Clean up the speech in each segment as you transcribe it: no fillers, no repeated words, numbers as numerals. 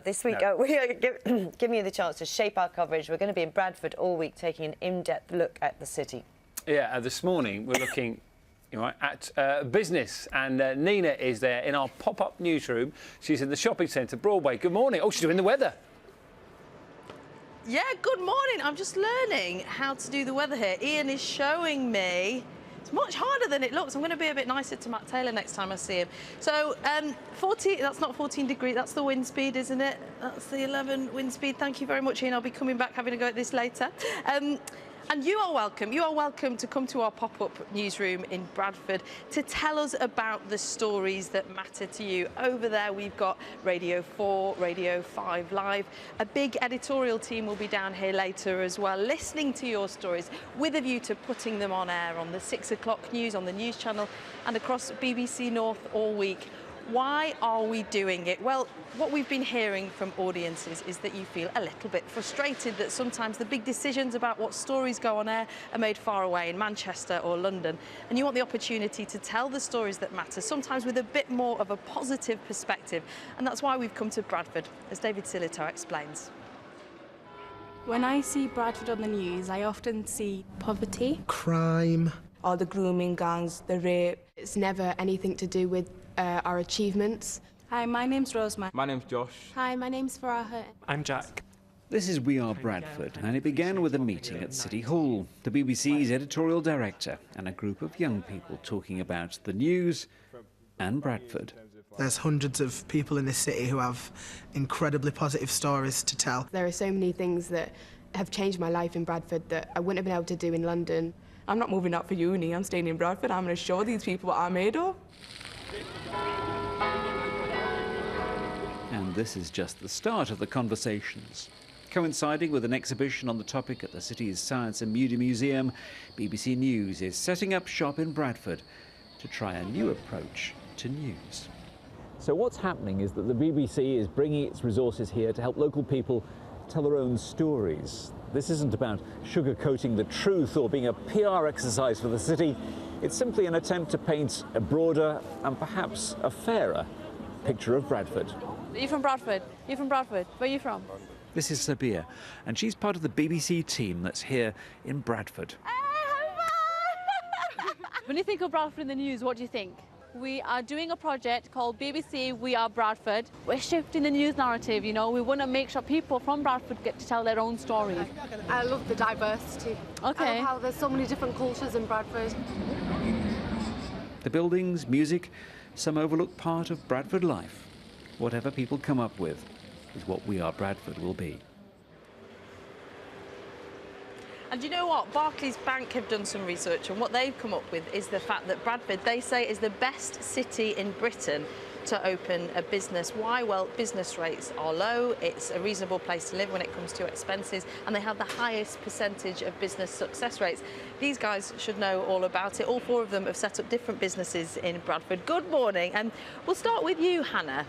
This week, we are giving you the chance to shape our coverage. We're going to be in Bradford all week, taking an in-depth look at the city. Yeah, this morning we're looking at business, and Nina is there in our pop-up newsroom. She's in the shopping centre, Broadway. Good morning. Oh, she's doing the weather. Yeah, good morning. I'm just learning how to do the weather here. Ian is showing me. It's much harder than it looks. I'm going to be a bit nicer to Matt Taylor next time I see him. So, 14, that's not 14 degrees, that's the wind speed, isn't it? That's the 11 wind speed. Thank you very much, Ian. I'll be coming back having a go at this later. And you are welcome. You are welcome to come to our pop-up newsroom in Bradford to tell us about the stories that matter to you. Over there, we've got Radio 4, Radio 5 Live. A big editorial team will be down here later as well, listening to your stories with a view to putting them on air on the 6 o'clock news, on the news channel, and across BBC North all week. Why are we doing it? Well, what we've been hearing from audiences is that you feel a little bit frustrated that sometimes the big decisions about what stories go on air are made far away in Manchester or London, and you want the opportunity to tell the stories that matter, sometimes with a bit more of a positive perspective, and that's why we've come to Bradford, as David Silito explains. When I see Bradford on the news, I often see poverty, crime, all the grooming gangs, the rape. It's never anything to do with our achievements. Hi, my name's Rosemary. My name's Josh. Hi, my name's Faraha. I'm Jack. This is We Are Bradford, and it began with a meeting at City Hall, the BBC's editorial director and a group of young people talking about the news and Bradford. There's hundreds of people in this city who have incredibly positive stories to tell. There are so many things that have changed my life in Bradford that I wouldn't have been able to do in London. I'm not moving out for uni, I'm staying in Bradford. I'm going to show these people what I'm made of. And this is just the start of the conversations. Coinciding with an exhibition on the topic at the city's Science and Media Museum, BBC News is setting up shop in Bradford to try a new approach to news. So what's happening is that the BBC is bringing its resources here to help local people tell their own stories. This isn't about sugarcoating the truth or being a PR exercise for the city. It's simply an attempt to paint a broader and perhaps a fairer picture of Bradford. Are you from Bradford? You're from Bradford. Where are you from? This is Sabir, and she's part of the BBC team that's here in Bradford. When you think of Bradford in the news, what do you think? We are doing a project called BBC We Are Bradford. We're shifting the news narrative, you know. We want to make sure people from Bradford get to tell their own stories. I love the diversity. Okay. I love how there's so many different cultures in Bradford. The buildings, music, some overlooked part of Bradford life. Whatever people come up with is what We Are Bradford will be. And you know what? Barclays Bank have done some research, and what they've come up with is the fact that Bradford, they say, is the best city in Britain to open a business. Why? Well, business rates are low, it's a reasonable place to live when it comes to expenses, and they have the highest percentage of business success rates. These guys should know all about it. All four of them have set up different businesses in Bradford. Good morning, and we'll start with you, Hannah.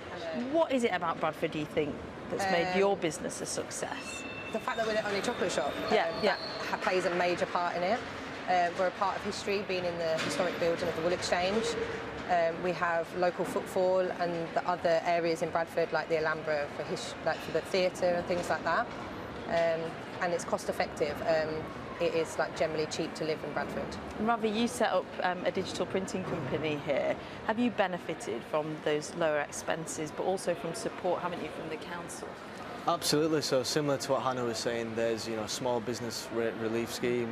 What is it about Bradford, do you think, that's made your business a success? The fact that we're the only chocolate shop that plays a major part in it. We're a part of history, being in the historic building of the Wool Exchange. We have local footfall and the other areas in Bradford, like the Alhambra for the theatre and things like that. And it's cost effective. It is generally cheap to live in Bradford. Ravi, you set up a digital printing company here. Have you benefited from those lower expenses, but also from support, haven't you, from the council? Absolutely. So similar to what Hannah was saying, there's small business rate relief scheme,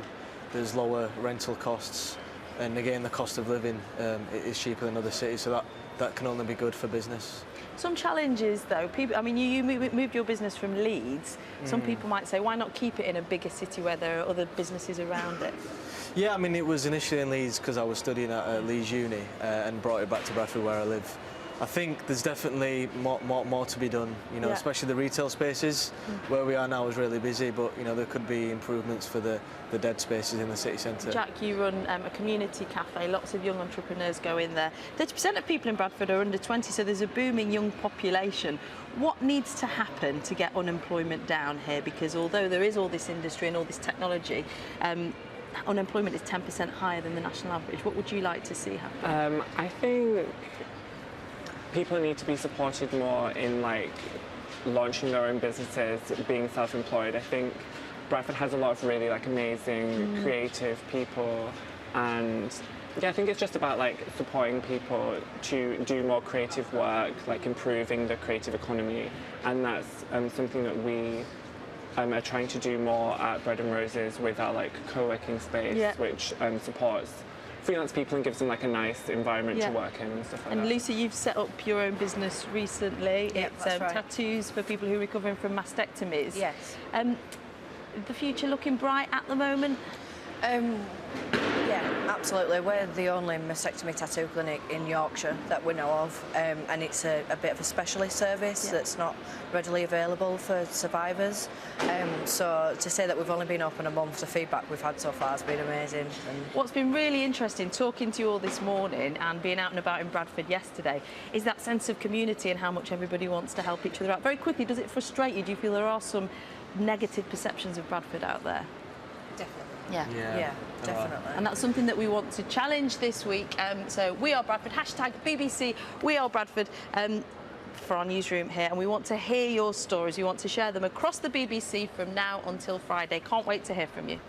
there's lower rental costs, and again the cost of living is cheaper than other cities, so that can only be good for business. Some challenges though, people, I mean you moved your business from Leeds. Some people might say, why not keep it in a bigger city where there are other businesses around it? Yeah, I mean it was initially in Leeds because I was studying at Leeds Uni and brought it back to Bradford where I live. I think there's definitely more to be done, especially the retail spaces. Where we are now is really busy, but there could be improvements for the dead spaces in the city centre. Jack, you run a community cafe. Lots of young entrepreneurs go in there. 30% of people in Bradford are under 20, so there's a booming young population. What needs to happen to get unemployment down here? Because although there is all this industry and all this technology, unemployment is 10% higher than the national average. What would you like to see happen? I think people need to be supported more in launching their own businesses, being self-employed. I think Bradford has a lot of really like amazing creative people, and yeah, I think it's just about like supporting people to do more creative work, like improving the creative economy, and that's something that we are trying to do more at Bread and Roses with our like co-working space, which supports freelance people and gives them like a nice environment to work in and stuff like that. And Lisa, you've set up your own business recently. Yeah, It's that's right. tattoos for people who are recovering from mastectomies. Yes. The future looking bright at the moment? Yeah, absolutely. We're the only mastectomy tattoo clinic in Yorkshire that we know of, and it's a bit of a specialist service that's not readily available for survivors. So to say that we've only been open a month, the feedback we've had so far has been amazing. And what's been really interesting, talking to you all this morning and being out and about in Bradford yesterday, is that sense of community and how much everybody wants to help each other out. Very quickly, does it frustrate you? Do you feel there are some negative perceptions of Bradford out there? definitely. Yeah, definitely. And that's something that we want to challenge this week. So we are Bradford, hashtag BBC We Are Bradford, for our newsroom here, and we want to hear your stories. We want to share them across the BBC from now until Friday. Can't wait to hear from you.